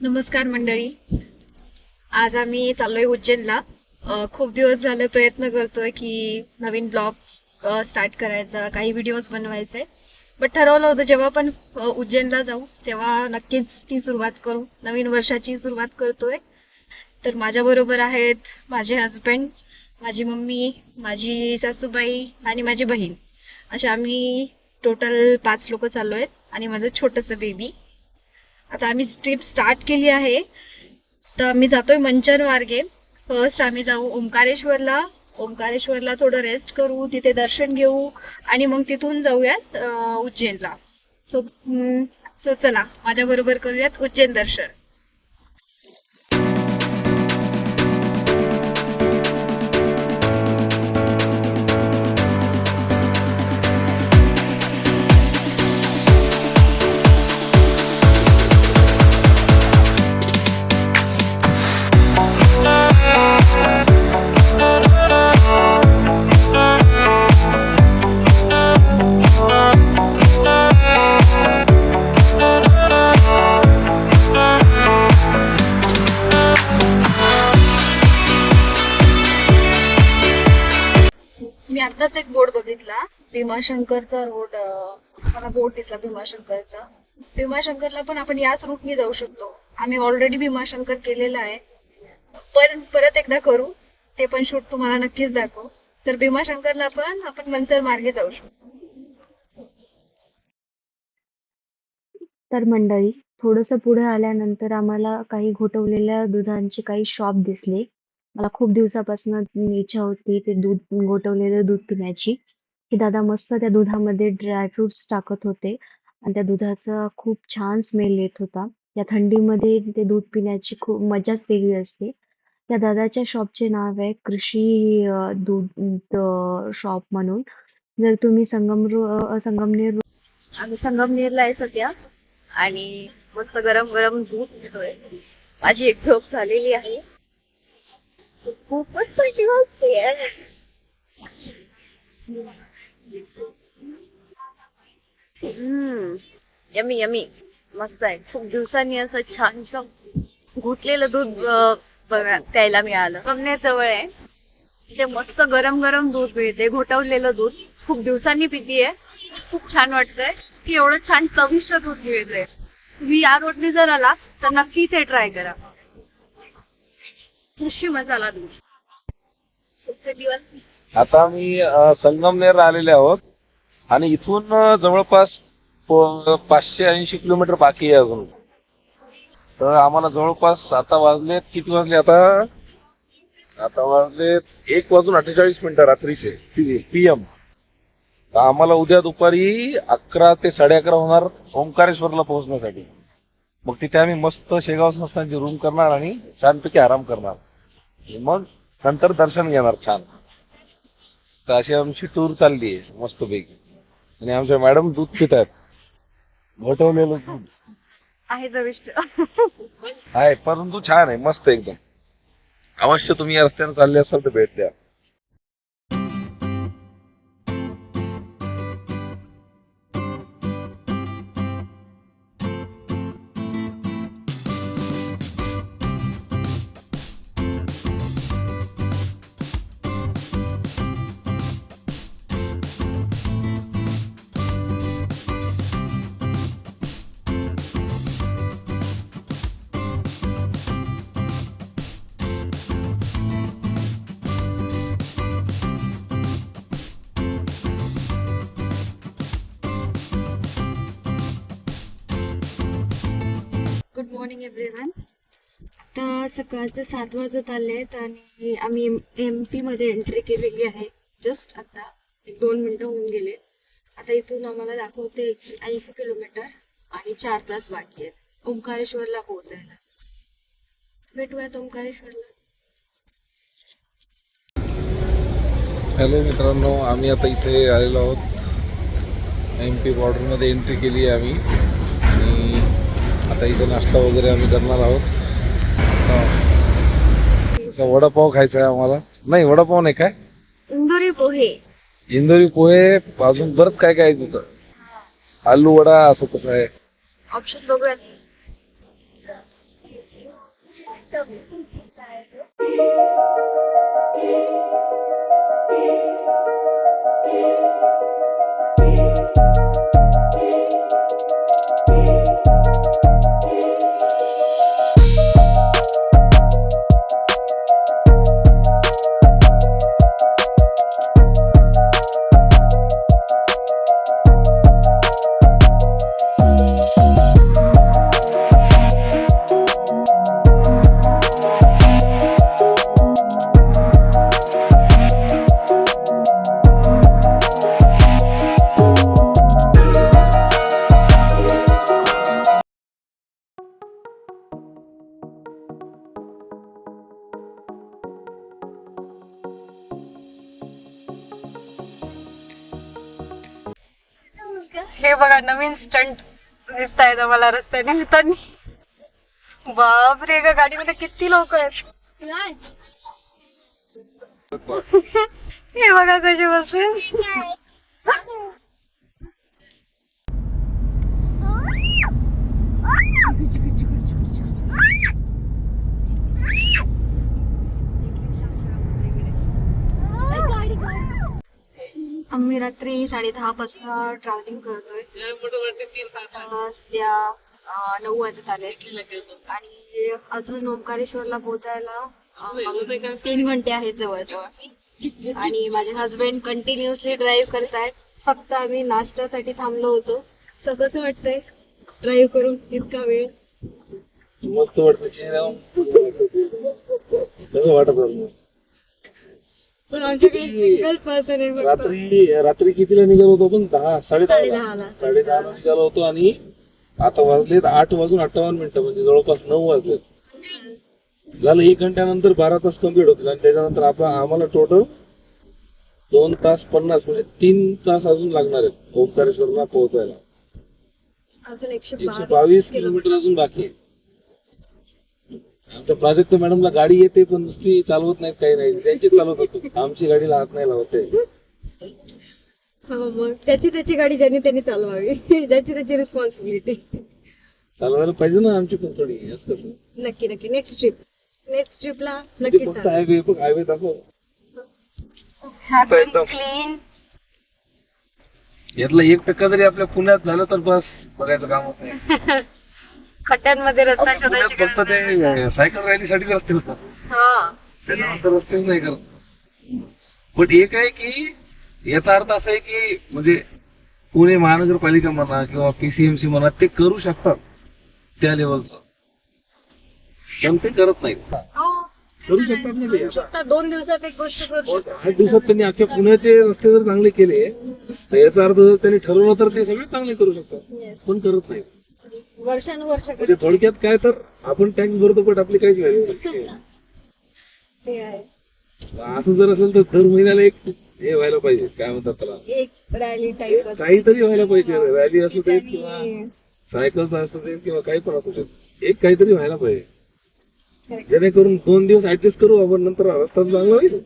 नमस्कार मंडळी. आज आम्ही चाललोय उज्जैनला. खूप दिवस झाले प्रयत्न करतोय की नवीन ब्लॉग स्टार्ट करायचा, काही व्हिडिओज बनवायचे. बट ठरवलं होतं जेव्हा पण उज्जैनला जाऊ तेव्हा नक्कीच ती सुरुवात करू. नवीन वर्षाची सुरुवात करतोय. तर माझ्या बरोबर आहेत माझे हस्बंड, माझी मम्मी, माझी सासूबाई आणि माझी बहीण. अशा आम्ही टोटल 5 लोक चाललोय आणि माझं छोटस बेबी. आता आम्ही ट्रिप स्टार्ट केली आहे. तर आम्ही जातोय मंचन मार्गे. फर्स्ट आम्ही जाऊ ओंकारेश्वरला. ओंकारेश्वरला थोडं रेस्ट करू, तिथे दर्शन घेऊ आणि मग तिथून जाऊयात उज्जैनला. सो सो चला माझ्या बरोबर करूयात उज्जैन दर्शन. मी आताच एक बोर्ड बघितला, भीमाशंकरचा रोड. मला बोर्ड दिसला भीमाशंकरचा. भीमाशंकरला पण आपण याच रूटने जाऊ शकतो. आम्ही ऑलरेडी भीमाशंकर केलेलं आहे, पण परत एकदा करू. ते पण शूट तुम्हाला नक्कीच दाखवू. तर भीमाशंकरला पण आपण मंचर मार्गे जाऊ शकतो. तर मंडळी, थोडंसं पुढे आल्यानंतर आम्हाला काही गोठवलेल्या दुधांचे काही शॉप दिसले. मला खूप दिवसापासून इच्छा होती ते दूध, गोठवलेलं दूध पिण्याची. की दादा मस्त त्या दुधामध्ये ड्रायफ्रुट्स टाकत होते आणि त्या दुधाचा खूप छान स्मेल येत होता. या थंडीमध्ये ते दूध पिण्याची खूप मजाच वेगळी असते. त्या दादाच्या शॉपचे नाव आहे कृषी दूध शॉप म्हणून. जर तुम्ही संगमनेर, आम्ही संगमनेरला आहे सध्या आणि मस्त गरम गरम दूध पितोय. माझी एक झोप झालेली आहे. खूपच थंडी वाजते. यमी यमी, मस्त आहे. खूप दिवसांनी असं छानसं घुटलेलं दूध प्यायला मिळालं. कमनेर जवळ आहे, ते मस्त गरम गरम दूध मिळते, घोटवलेलं दूध. खूप दिवसांनी पितीये, खूप छान वाटतंय की एवढं छान चविष्ट दूध मिळतंय. तुम्ही या रोडने जर आला तर नक्की ते ट्राय करा. कृषी मसाला दूध. खूप दिवस आता आम्ही संगमनेर आलेले आहोत आणि इथून जवळपास 580 किलोमीटर बाकी आहे अजून. तर आम्हाला जवळपास आता वाजलेत, किती वाजले आता? आता वाजलेत 1:48 रात्रीचे PM. आम्हाला उद्या दुपारी 11 ते 11:30 होणार ओंकारेश्वरला पोहोचण्यासाठी. मग तिथे आम्ही मस्त शेगाव संस्थानची रूम करणार आणि छानपैकी आराम करणार. मग नंतर दर्शन घेणार छान. तर अशी आमची टूर चालली आहे मस्तपैकी. आणि आमच्या मॅडम दूध पित आहेत, घोटवलेलं दूध आहे चविष्ट. आहे, परंतु छान आहे, मस्त एकदम. अवश्य तुम्ही या रस्त्याने चालले असाल तर भेट द्या. Good morning everyone. आता सकाळचे 7 वाजत आलेत आणि आम्ही MP मध्ये एंट्री केलेली आहे. जस्ट आता 1-2 मिनिटं होऊन गेले. आता इथून आम्हाला दाखवते 80 किलोमीटर आणि 4 तास बाकी आहेत ओंकारेश्वरला पोहोचायला. भेटूयात ओंकारेश्वरला. हॅलो मित्रांनो, आम्ही आता इथे आलेलो आहोत. MP बॉर्डरमध्ये एंट्री केली आहे आम्ही आणि आता इथे नाश्ता वगैरे आम्ही करणार आहोत. आता वडापाव खायचा आहे आम्हाला. नाही, वडापाव नाही, काय इंदोरी पोहे. इंदोरी पोहे, अजून बरंच काय काय आहे तिथं. आलू वडा, असं कसं आहे ऑप्शन बघूयात. हे बघा नवीन स्टंट दिसत आहेत आम्हाला रस्त्याने येताना. बाप रे, एका गाडीमध्ये किती लोक आहेत. हे बघा कसे बसले. आम्ही रात्री 10:30 वाजता ट्रॅव्हलिंग करतोय. त्या 9 वाजत आले आणि अजून ओंकारेश्वरला पोहोचायला 3 घंटे आहेत जवळजवळ. आणि माझे हस्बंड कंटिन्युअसली ड्राईव्ह करतायत. फक्त आम्ही नाश्त्यासाठी थांबलो होतो. तर कसं वाटतंय ड्राईव्ह करून इतका वेळ? मस्त वाटतं कसं वाटत. पण आमच्याकडे सिंगल पर्सन आहे फक्त. रात्री कितीला निघालो होतो आपण? 10:30ला साडेदहाला निघालो होतो आणि आता वाजलेत 8:58 म्हणजे जवळपास 9 वाजलेत. झालं 1 घंट्यानंतर 12 तास कम्प्लीट होतील आणि त्याच्यानंतर आम्हाला टोटल 2 तास 50 म्हणजे 3 तास अजून लागणार आहेत ओंकारेश्वरला पोहोचायला. अजून 122 किलोमीटर अजून बाकी आहे. आमच्या प्राजक्त मॅडमला गाडी येते पण नुसती चालवत नाहीत, काही नाही, त्यांची चालवत होतो. आमची गाडीला हात नाही लावते. मग त्याची गाडी ज्यांनी त्यांनी चालवावी. त्याची रिस्पॉन्सिबिलिटी. चालवायला पाहिजे ना आमची पण थोडी. नक्की नेक्स्ट ट्रिपला फक्त नक्की हायवे दाखव. क्लीन. यातला 1% जरी आपल्या पुण्यात झालं तर बस बघायचं काम होत नाही. खड्ड्यांमध्ये रस्ता शोधायची फक्त ते सायकल रॅलीसाठी रस्ते होतात, हा. त्याच्यानंतर रस्तेच नाही करत. पण एक आहे की याचा अर्थ असा आहे की म्हणजे पुणे महानगरपालिका म्हणा किंवा पीसीएमसी म्हणा ते करू शकतात त्या लेवलचं, पण ते करत नाहीत. करू शकतात ना ते. आता 2 दिवसात एक गोष्ट करू शकतो. 8 दिवसात त्यांनी अख्ख्या पुण्याचे रस्ते जर चांगले केले तर याचा अर्थ जर त्यांनी ठरवलं तर ते सगळे चांगले करू शकतात, पण करत नाही. वर्षानुवर्ष म्हणजे थोडक्यात काय तर आपण टॅक्स भरतो पण आपली काहीच व्हॅल्यू नाही. असं जर असेल तर दर महिन्याला एक हे व्हायला पाहिजे, काय म्हणतात त्याला, एक रॅली टाईप काहीतरी व्हायला पाहिजे. रॅली असू देत किंवा सायकलचा असू देत किंवा काही पण असू देत, एक काहीतरी व्हायला पाहिजे जेणेकरून 2 दिवस ऍडजस्ट करू आपण, नंतर रस्ता चांगला होईल.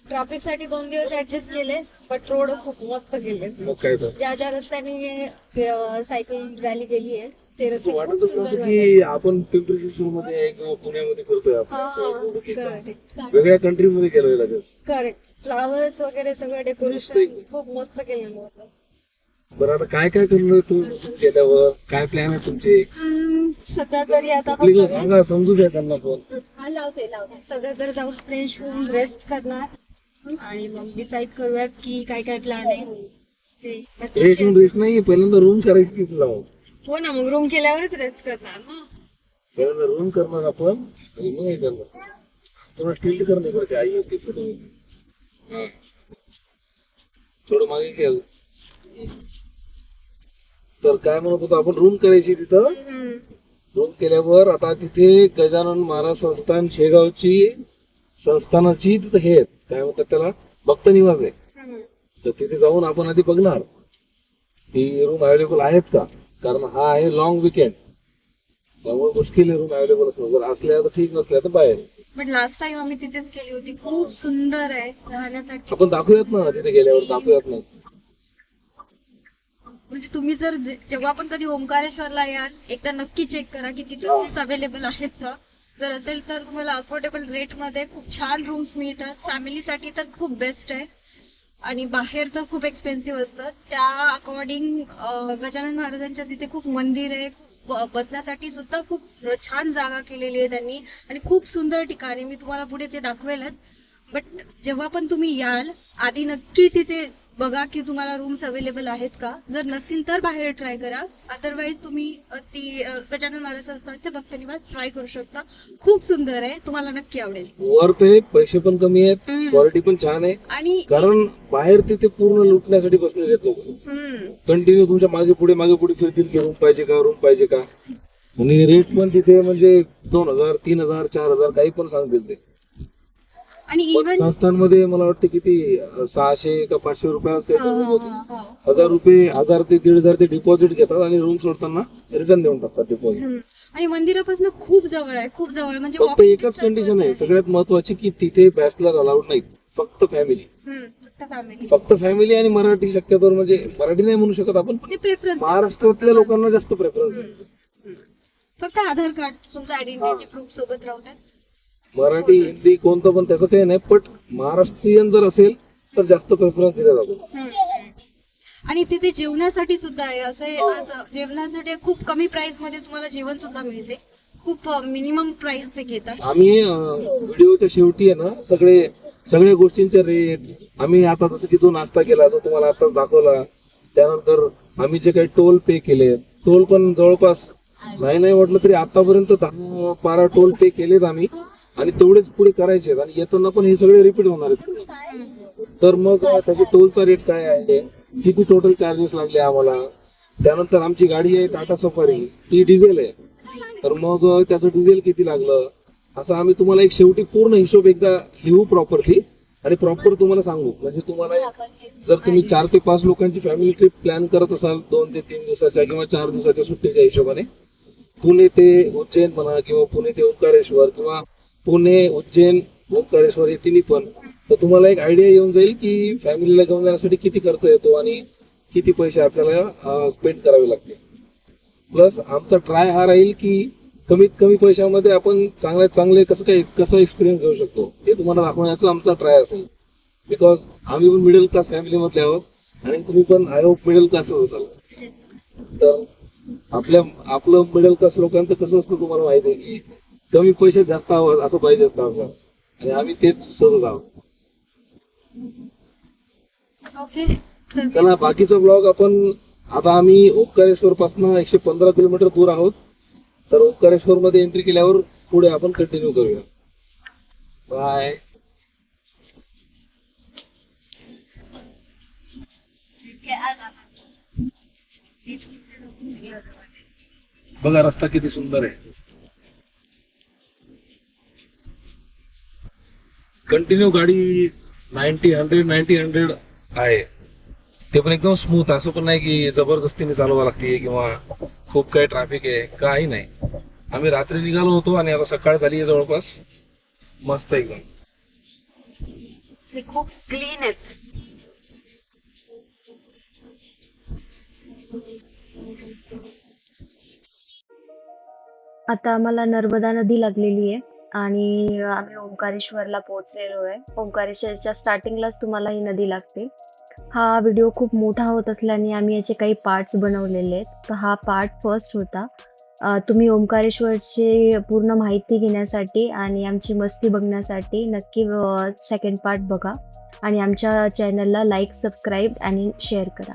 ट्रॅफिक साठी 2 दिवस ऍडजस्ट केले, बट रोड खूप मस्त केले. मग काय तर ज्या रस्त्याने सायकल रॅली केली आहे ते रस्ते खूप वाटतच सुंदर नव्हतं की आपण पिंपरी चिंचवडमध्ये किंवा पुण्यामध्ये करतोय आपण. करेक्ट. वेगळ्या कंट्री मध्ये केलं लागेल. करेक्ट. फ्लावर्स वगैरे सगळं डेकोरेशन खूप मस्त केलेलं होतं. बरं आता काय काय करणार तू केल्यावर, काय प्लॅन आहे तुमचे? सध्या तरी आता आपल्याला सांगा, समजू द्या त्यांना पण. सध्या तर जाऊन फ्रेश होऊन रेस्ट करणार आणि मग डिसाईड करूयात की काय काय प्लॅन आहे ते. रेस्ट नाही, पहिल्यांदा रूम करायची तिथे जाऊन. हो ना, मग रूम केल्यावरच रेस्ट करणार ना. पहिल्यांदा रूम करणार आपण आणि मग हे करणार. थोडं स्टिल्ट करणे पडते. आई होती फोटो थोडं मागे घ्यायचं. तर काय म्हणत होतो आपण, रूम करायची तिथं. रूम केल्यावर आता तिथे गजानन महाराज संस्थान शेगावची संस्थानाची तिथं हे काय म्हणतात त्याला, भक्त निवास आहे. तर तिथे जाऊन आपण आधी बघणार की रूम अवेलेबल आहेत का, कारण हा आहे लॉंग विकेंड, त्यामुळे मुश्किल आहे रूम अवेलेबल असणं. जर असल्या तर ठीक, नसल्या तर बाहेर. बट लास्ट टाइम आम्ही तिथेच केली होती. खूप सुंदर आहे राहण्यासाठी. आपण दाखवूयात ना तिथे गेल्यावर, दाखवूयात ना. म्हणजे तुम्ही जर जेव्हा पण कधी ओंकारेश्वरला याल एकदा नक्की चेक करा की तिथे रूम्स अवेलेबल आहेत का. जर असेल तर तुम्हाला अफोर्डेबल रेटमध्ये खूप छान रूम्स मिळतात. फॅमिलीसाठी तर खूप बेस्ट आहे आणि बाहेर तर खूप एक्सपेन्सिव्ह असतं. त्या अकॉर्डिंग गजानन महाराजांच्या तिथे खूप मंदिर आहे, खूप बसण्यासाठी सुद्धा खूप छान जागा केलेली आहे त्यांनी आणि खूप सुंदर ठिकाण आहे. मी तुम्हाला पुढे ते दाखवेलच. बट जेव्हा पण तुम्ही याल आधी नक्की तिथे बघा की तुम्हाला रूम्स अवेलेबल आहेत का. जर नसतील तर बाहेर ट्राय करा. अदरवाईज तुम्ही ती गजानन महाराज संस्थान ते भक्त निवास ट्राय करू शकता. खूप सुंदर आहे, तुम्हाला नक्की आवडेल. वर्थ आहे, पैसे पण कमी आहेत, हम्म. क्वालिटी पण छान आहे. आणि कारण बाहेर तिथे पूर्ण लुटण्यासाठी बसलेले आहेत लोक. कंटिन्यू तुमच्या मागे पुढे फिरतील की रूम पाहिजे का. आणि रेट पण तिथे म्हणजे 2,000, 3,000, 4,000 काही पण सांगतील ते. आणि पण इव्हन संस्थांमध्ये मला वाटतं किती 600 का 500 रुपयात 1,000 ते 1,500 ते डिपॉझिट घेतात आणि रूम सोडताना रिटर्न देऊन टाकतात डिपॉझिट. आणि मंदिरापासून खूप जवळ आहे, खूप जवळ. म्हणजे फक्त walking एकच distance कंडिशन आहे वर सगळ्यात महत्वाची की तिथे बॅचलर अलाउड नाहीत, फक्त फॅमिली. फक्त फॅमिली आणि मराठी शक्यतोवर म्हणजे मराठी नाही म्हणू शकत आपण, ते प्रेफरन्स महाराष्ट्रातल्या लोकांना जास्त प्रेफरन्स आहे. फक्त आधार कार्ड तुमचं आयडेंटिटी प्रूफ सोबत राहतात. मराठी हिंदी कोणतं पण त्याचं काही नाही, पण महाराष्ट्रीयन जर असेल तर जास्त प्रेफरन्स दिला जातो. आणि तिथे जेवणासाठी सुद्धा आहे. असं जेवणासाठी खूप कमी प्राइस मध्ये तुम्हाला जेवण सुद्धा मिळते. खूप मिनिमम प्राइस ते घेतात. आम्ही व्हिडिओच्या शेवटी आहे ना सगळ्या गोष्टींचे रेट आम्ही आता जसं की जो नाश्ता केला तो तुम्हाला आता दाखवला. त्यानंतर आम्ही जे काही टोल पे केले, टोल पण जवळपास नाही म्हटलं तरी आतापर्यंत 10-12 टोल पे केलेत आम्ही आणि तेवढेच पुढे करायचे आणि येताना पण हे सगळे रिपीट होणार आहेत. तर मग त्याचे टोलचा रेट काय आहे, किती टोटल चार्जेस लागले आम्हाला. त्यानंतर आमची गाडी आहे टाटा सफारी, ती डिझेल आहे, तर मग त्याचं डिझेल किती लागलं असं आम्ही तुम्हाला एक शेवटी पूर्ण हिशोब एकदा लिहू प्रॉपरली आणि प्रॉपर तुम्हाला सांगू. म्हणजे तुम्हाला जर तुम्ही 4 ते 5 लोकांची फॅमिली ट्रिप प्लॅन करत असाल 2 ते 3 दिवसाच्या किंवा 4 दिवसाच्या सुट्टीच्या हिशोबाने, पुणे ते उज्जैन म्हणा किंवा पुणे ते ओंकारेश्वर किंवा पुणे उज्जैन ओंकारेश्वर हे तिन्ही पण, तर तुम्हाला एक आयडिया येऊन जाईल की फॅमिलीला घेऊन जाण्यासाठी किती खर्च येतो आणि किती पैसे आपल्याला स्पेंड करावे लागतील. प्लस आमचा ट्राय हा राहील की कमीत कमी पैशामध्ये आपण चांगल्यात चांगले कसं एक्सपिरियन्स घेऊ शकतो हे तुम्हाला दाखवण्याचा आमचा ट्राय असेल. बिकॉज आम्ही पण मिडल क्लास फॅमिली मधले आहोत आणि तुम्ही पण आय होप मिडल क्लास होताल. तर आपलं मिडल क्लास लोकांचं कसं असतं तुम्हाला माहिती आहे की कमी पैसे जास्त हवं असं पाहिजे असतं आपल्याला आणि आम्ही तेच शोधत आहोत. ओके, चला बाकीचा ब्लॉग आपण आता आम्ही ओंकारेश्वर पासून 115 किलोमीटर दूर आहोत, तर ओंकारेश्वर मध्ये एंट्री केल्यावर पुढे आपण कंटिन्यू करूया. बाय. बघा रस्ता किती सुंदर आहे. कंटिन्यू गाडी 90-100 आहे, ते पण एकदम स्मूथ. असं पण नाही की जबरदस्तीने चालवावं लागते किंवा खूप काही ट्रॅफिक आहे, काही नाही. आम्ही रात्री निघालो होतो आणि आता सकाळ झाली आहे जवळपास. मस्त एकदम. हे खूप क्लीन आहेत. आता आम्हाला नर्मदा नदी लागलेली आहे आणि आम्ही ओंकारेश्वरला पोहोचलेलो आहे. ओंकारेश्वरच्या स्टार्टिंगलाच तुम्हाला ही नदी लागते. हा व्हिडिओ खूप मोठा होत असल्याने आम्ही याचे काही पार्ट्स बनवलेले आहेत. तर हा पार्ट फर्स्ट होता. तुम्ही ओंकारेश्वरची पूर्ण माहिती घेण्यासाठी आणि आमची मस्ती बघण्यासाठी नक्की सेकंड पार्ट बघा आणि आमच्या चॅनलला लाईक, सबस्क्राईब आणि शेअर करा.